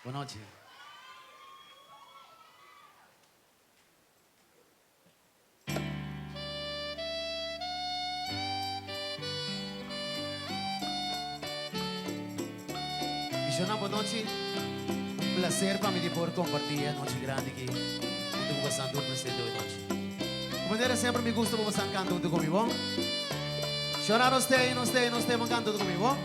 Buenas noches. Visiona, buenas noches. Un placer para mí de poder compartir a noche grande aqui junto com você no presente de noite. De maneira sempre me gusta você cantar tudo comigo. Chorar não tem, não tem, não tem, mas cantar tudo comigo.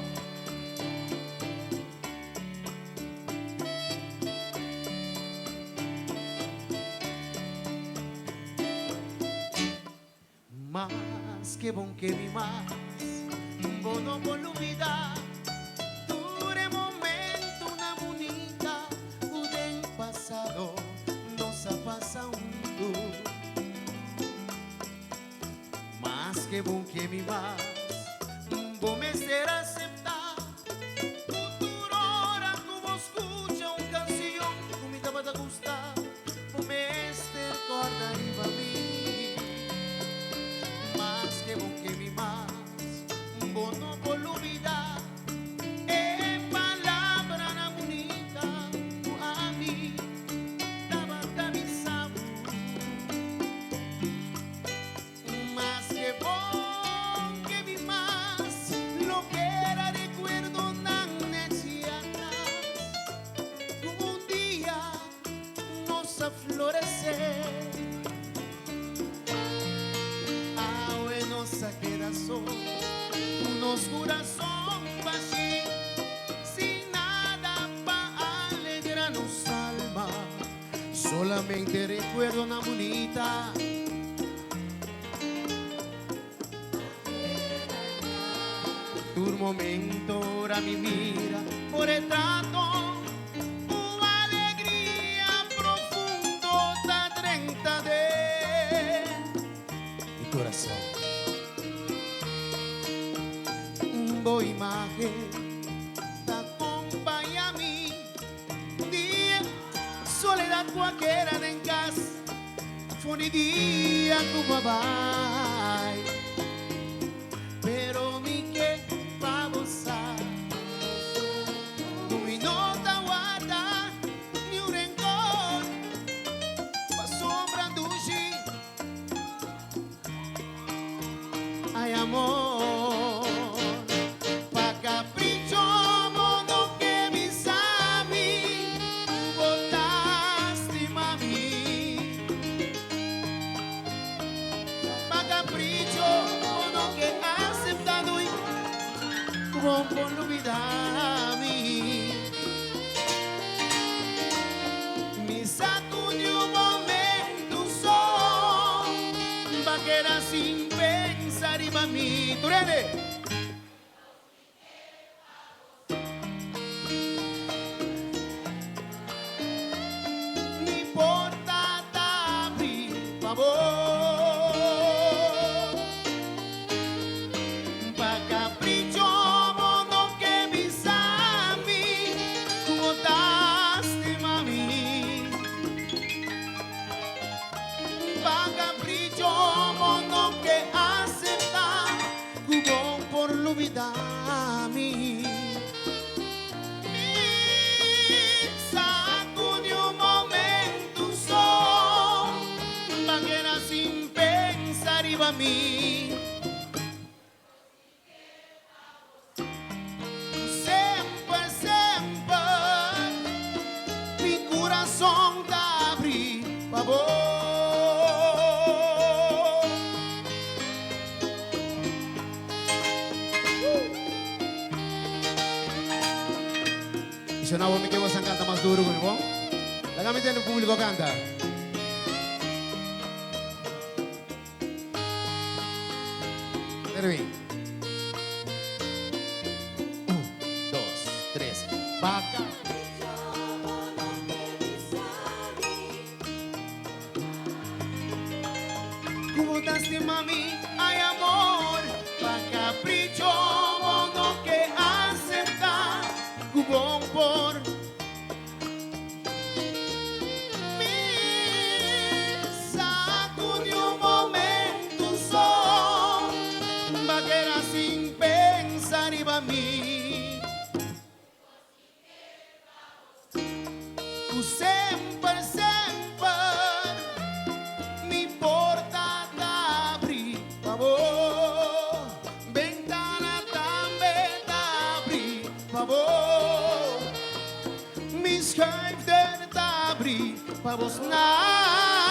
Mas que bom que me mais, bom não vou olvidar. Dure momento na bonita, o del passado nos ha pasado. Mas que bom que me mais, bom me ser aceptar. Futuro hora que vos escucha uma canção que me dava a gustar, bom me este recordar e para mim. Que bom que me más, bom não vou olvidar. É palavra na bonita, a mim dava avisado. Mas que bom que me más, lo que era recuerdo na noche atrás, como um dia nos a florecer. Nossa quedação, nosso coração vazio, sem nada para alegrar nossa alma, solamente recuerdo na bonita. Tu momento ora me mira por retrato, uma alegria profunda da treinta de coração. Boa imagem te acompanha a mim. Dia, soledad qualquer em casa, fone dia como vai. Pero me que para você, no me nota guarda ni um rencor, pa sombra do gi. Ai amor. Bom por olvidar mim, me sacude um momento só, vaquera sem pensar em mim. Turene! Não importa abrir, por favor. Olvidar mim, me sacude um momento só, vaquera sem pensar em mim. Sempre, sempre, mi coração te abre, por favor. No me que você canta mais duro comigo. Legalmente o público canta. Termine. 1, 2, 3. Vaca. Como daste mami, ai amor, pa capricho, modo que aceptar. Bom por me sacude um momento só, vaquera sem pensar em mim. para vos nada.